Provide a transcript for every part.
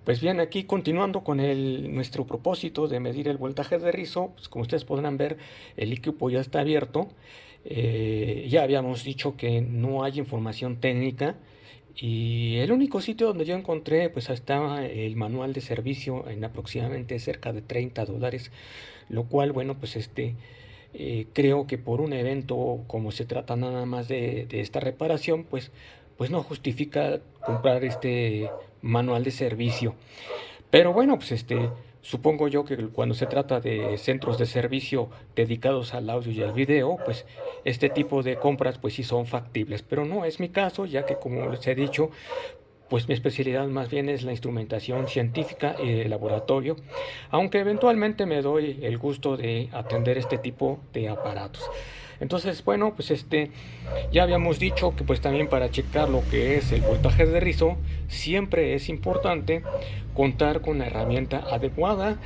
Pues bien, aquí continuando con nuestro propósito de medir el voltaje de rizo, pues como ustedes podrán ver, el equipo ya está abierto. Ya habíamos dicho que no hay información técnica y el único sitio donde yo encontré, pues estaba el manual de servicio en aproximadamente cerca de $30, lo cual, bueno, pues creo que por un evento como se trata nada más de esta reparación, pues no justifica comprar este manual de servicio. Pero bueno, pues supongo yo que cuando se trata de centros de servicio dedicados al audio y al video, pues este tipo de compras pues sí son factibles. Pero no es mi caso, ya que como les he dicho, pues mi especialidad más bien es la instrumentación científica y de laboratorio, aunque eventualmente me doy el gusto de atender este tipo de aparatos. Entonces, bueno, pues ya habíamos dicho que pues también para checar lo que es el voltaje de rizo, siempre es importante contar con la herramienta adecuada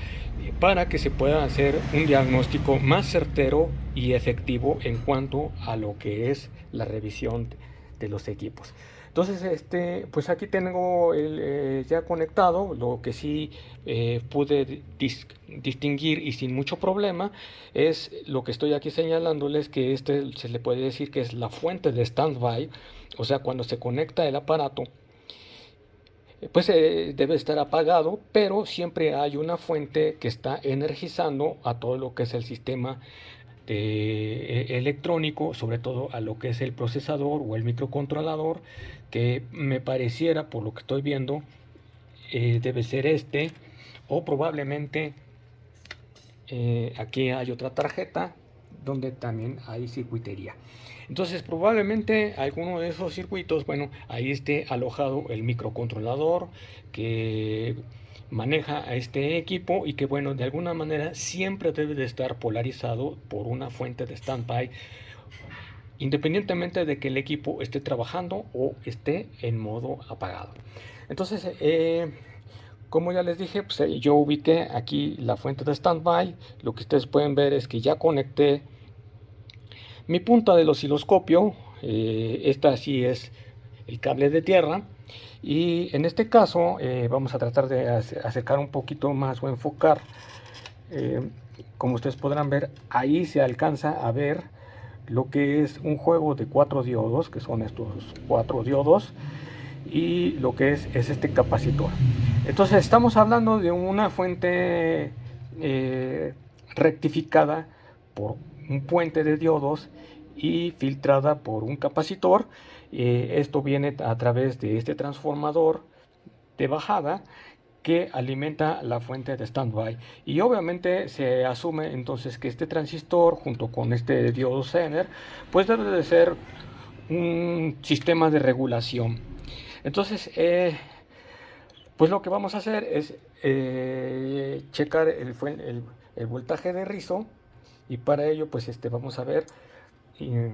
para que se pueda hacer un diagnóstico más certero y efectivo en cuanto a lo que es la revisión de los equipos. Entonces, pues aquí tengo ya conectado, lo que sí pude distinguir y sin mucho problema es lo que estoy aquí señalándoles, que se le puede decir que es la fuente de standby, o sea, cuando se conecta el aparato, pues debe estar apagado, pero siempre hay una fuente que está energizando a todo lo que es el sistema electrónico, sobre todo a lo que es el procesador o el microcontrolador, que me pareciera, por lo que estoy viendo, debe ser o probablemente aquí hay otra tarjeta donde también hay circuitería. Entonces probablemente alguno de esos circuitos, bueno, ahí esté alojado el microcontrolador que maneja a este equipo y que bueno, de alguna manera siempre debe de estar polarizado por una fuente de standby, independientemente de que el equipo esté trabajando o esté en modo apagado. Entonces, como ya les dije, pues, yo ubiqué aquí la fuente de standby. Lo que ustedes pueden ver es que ya conecté mi punta del osciloscopio. Esta sí es el cable de tierra. Y en este caso vamos a tratar de acercar un poquito más o enfocar. Eh, Como ustedes podrán ver, ahí se alcanza a ver lo que es un juego de 4 diodos, que son estos 4 diodos, y lo que es este capacitor. Entonces estamos hablando de una fuente rectificada por un puente de diodos y filtrada por un capacitor. Esto viene a través de este transformador de bajada que alimenta la fuente de standby, y obviamente se asume entonces que este transistor junto con este diodo Zener pues debe de ser un sistema de regulación. Entonces, pues lo que vamos a hacer es checar el voltaje de rizo, y para ello pues vamos a ver eh,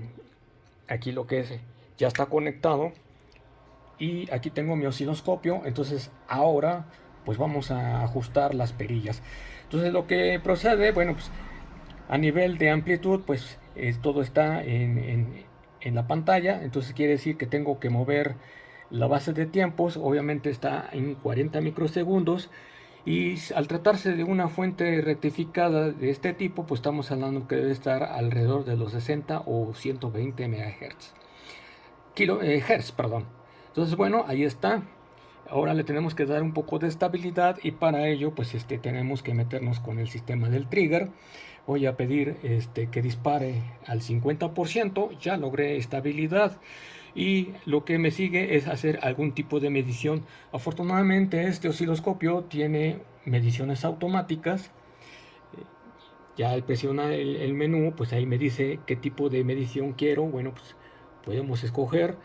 aquí lo que es, ya está conectado, y aquí tengo mi osciloscopio. Entonces ahora pues vamos a ajustar las perillas. Entonces lo que procede, bueno, pues a nivel de amplitud pues todo está en la pantalla. Entonces quiere decir que tengo que mover la base de tiempos, obviamente está en 40 microsegundos, y al tratarse de una fuente rectificada de este tipo, pues estamos hablando que debe estar alrededor de los 60 o 120 MHz. Hertz, perdón. Entonces, bueno, ahí está. Ahora le tenemos que dar un poco de estabilidad, y para ello pues tenemos que meternos con el sistema del trigger. Voy a pedir que dispare al 50%. Ya logré estabilidad y lo que me sigue es hacer algún tipo de medición. Afortunadamente este osciloscopio tiene mediciones automáticas. Ya al presionar el menú pues ahí me dice qué tipo de medición quiero. Bueno, pues podemos escoger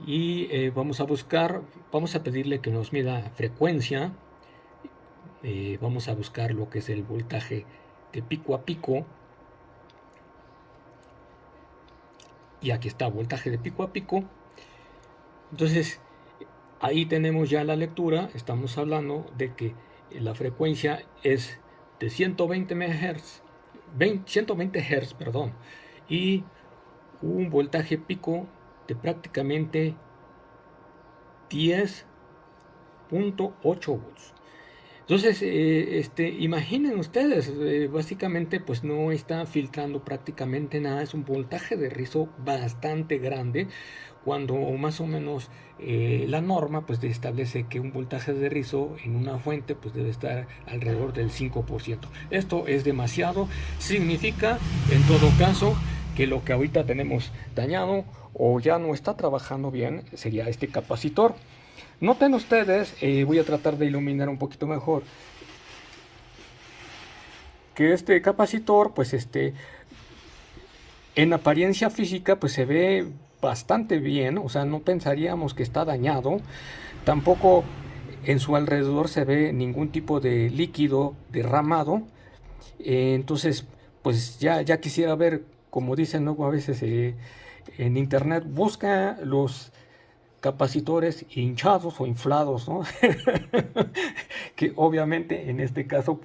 y vamos a buscar, vamos a pedirle que nos mida frecuencia. Vamos a buscar lo que es el voltaje de pico a pico, y aquí está voltaje de pico a pico. Entonces ahí tenemos ya la lectura. Estamos hablando de que la frecuencia es de 120 MHz, 120 Hz, perdón, y un voltaje pico de prácticamente 10 0.8 volts. Entonces, imaginen ustedes, básicamente pues no está filtrando prácticamente nada, es un voltaje de rizo bastante grande, cuando más o menos la norma pues establece que un voltaje de rizo en una fuente pues debe estar alrededor del 5%. Esto es demasiado, significa en todo caso que lo que ahorita tenemos dañado o ya no está trabajando bien sería este capacitor. Noten ustedes, voy a tratar de iluminar un poquito mejor, que este capacitor, pues en apariencia física, pues se ve bastante bien, o sea, no pensaríamos que está dañado, tampoco en su alrededor se ve ningún tipo de líquido derramado, entonces, pues ya quisiera ver, como dicen luego a veces en internet, busca los capacitores hinchados o inflados, ¿no? Que obviamente en este caso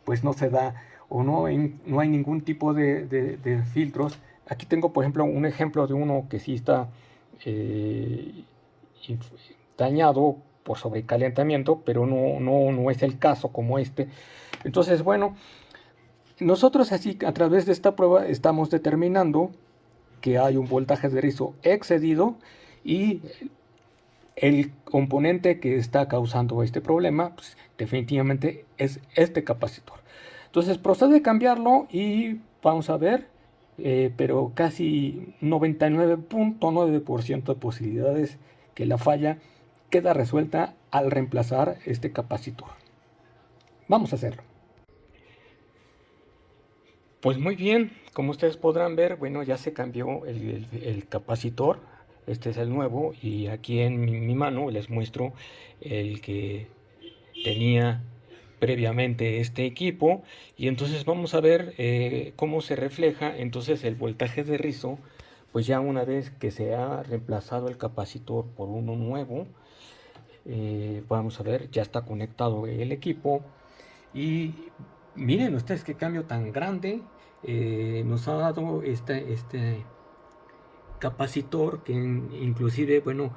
pues no se da o no hay ningún tipo de filtros. Aquí tengo por ejemplo un ejemplo de uno que sí está eh, dañado por sobrecalentamiento, pero no es el caso como este. Entonces, bueno, nosotros así a través de esta prueba estamos determinando que hay un voltaje de rizo excedido y el componente que está causando este problema, pues, definitivamente es este capacitor. Entonces procede a cambiarlo y vamos a ver, pero casi 99.9% de posibilidades que la falla queda resuelta al reemplazar este capacitor. Vamos a hacerlo. Pues muy bien, como ustedes podrán ver, bueno, ya se cambió el capacitor. Este es el nuevo y aquí en mi mano les muestro el que tenía previamente este equipo, y entonces vamos a ver cómo se refleja entonces el voltaje de rizo, pues ya una vez que se ha reemplazado el capacitor por uno nuevo. Vamos a ver, ya está conectado el equipo y miren ustedes qué cambio tan grande nos ha dado este capacitor, que inclusive, bueno,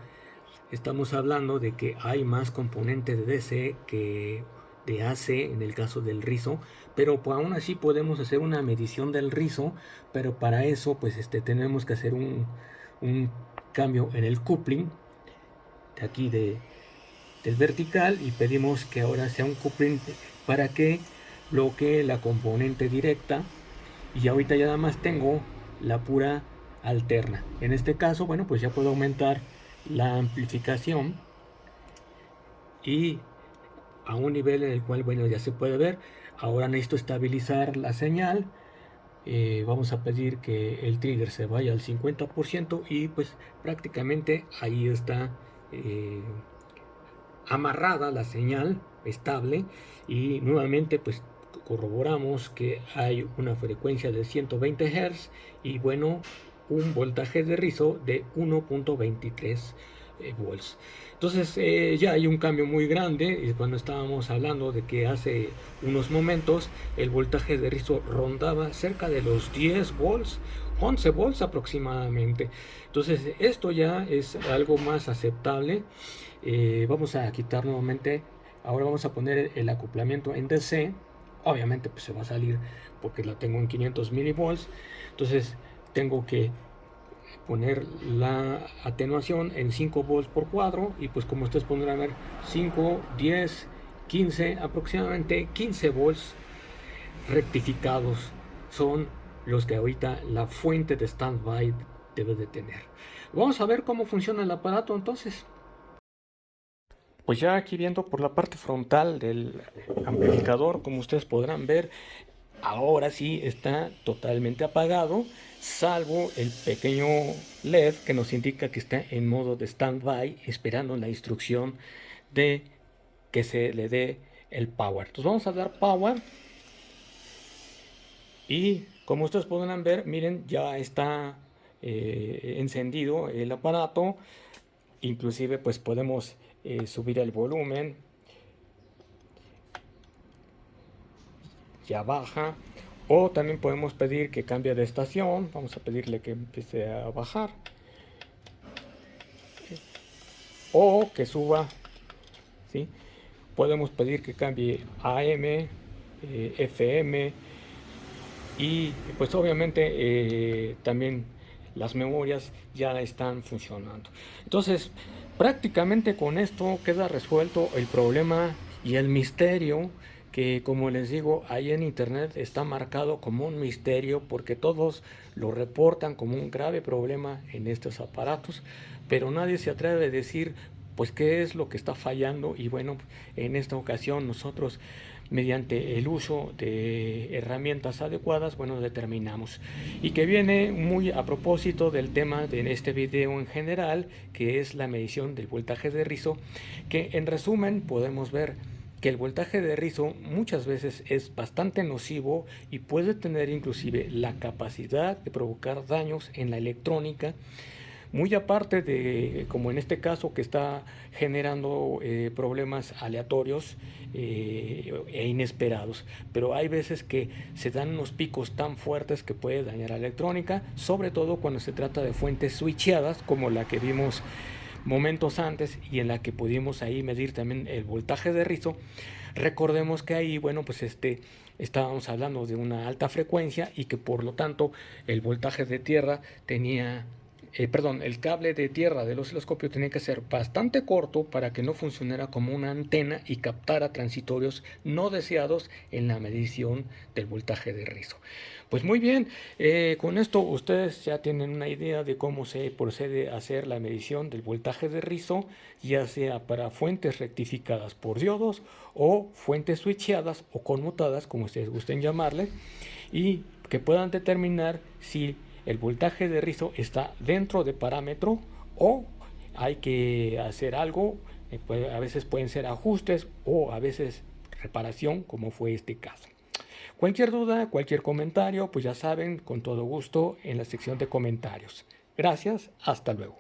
estamos hablando de que hay más componente de DC que de AC en el caso del rizo, pero pues aún así podemos hacer una medición del rizo, pero para eso pues tenemos que hacer un cambio en el coupling de aquí del vertical, y pedimos que ahora sea un coupling para que bloquee la componente directa, y ahorita ya nada más tengo la pura alterna. En este caso, bueno, pues ya puedo aumentar la amplificación y a un nivel en el cual, bueno, ya se puede ver. Ahora necesito estabilizar la señal. Vamos a pedir que el trigger se vaya al 50% y pues prácticamente ahí está amarrada la señal estable, y nuevamente pues corroboramos que hay una frecuencia de 120 Hz y bueno, un voltaje de rizo de 1.23 volts. Entonces ya hay un cambio muy grande. Cuando estábamos hablando de que hace unos momentos el voltaje de rizo rondaba cerca de los 10 volts, 11 volts aproximadamente. Entonces esto ya es algo más aceptable. Vamos a quitar nuevamente, ahora vamos a poner el acoplamiento en DC. Obviamente pues se va a salir porque la tengo en 500 milivolts, entonces tengo que poner la atenuación en 5 volts por cuadro, y pues como ustedes podrán ver, 5, 10, 15, aproximadamente 15 volts rectificados son los que ahorita la fuente de standby debe de tener. Vamos a ver cómo funciona el aparato entonces. Pues ya aquí viendo por la parte frontal del amplificador, como ustedes podrán ver, ahora sí está totalmente apagado, salvo el pequeño LED que nos indica que está en modo de standby, esperando la instrucción de que se le dé el power. Entonces vamos a dar power y como ustedes podrán ver, miren, ya está encendido el aparato. Inclusive pues podemos subir el volumen, ya baja, o también podemos pedir que cambie de estación. Vamos a pedirle que empiece a bajar o que suba ¿sí? Podemos pedir que cambie AM, FM, y pues obviamente también las memorias ya están funcionando. Entonces, prácticamente con esto queda resuelto el problema y el misterio que, como les digo, ahí en internet está marcado como un misterio porque todos lo reportan como un grave problema en estos aparatos, pero nadie se atreve a decir pues qué es lo que está fallando. Y bueno, en esta ocasión nosotros, mediante el uso de herramientas adecuadas, bueno, determinamos. Y que viene muy a propósito del tema de este video en general, que es la medición del voltaje de rizo, que en resumen podemos ver que el voltaje de rizo muchas veces es bastante nocivo y puede tener inclusive la capacidad de provocar daños en la electrónica, muy aparte de, como en este caso, que está generando problemas aleatorios e inesperados. Pero hay veces que se dan unos picos tan fuertes que puede dañar la electrónica, sobre todo cuando se trata de fuentes switcheadas, como la que vimos momentos antes y en la que pudimos ahí medir también el voltaje de rizo. Recordemos que ahí, bueno, pues estábamos hablando de una alta frecuencia y que por lo tanto el voltaje de tierra tenía, perdón, el cable de tierra del osciloscopio tenía que ser bastante corto para que no funcionara como una antena y captara transitorios no deseados en la medición del voltaje de rizo. Pues muy bien, con esto ustedes ya tienen una idea de cómo se procede a hacer la medición del voltaje de rizo, ya sea para fuentes rectificadas por diodos o fuentes switcheadas o conmutadas, como ustedes gusten llamarle, y que puedan determinar si el voltaje de rizo está dentro de parámetro o hay que hacer algo. A veces pueden ser ajustes o a veces reparación, como fue este caso. Cualquier duda, cualquier comentario, pues ya saben, con todo gusto en la sección de comentarios. Gracias, hasta luego.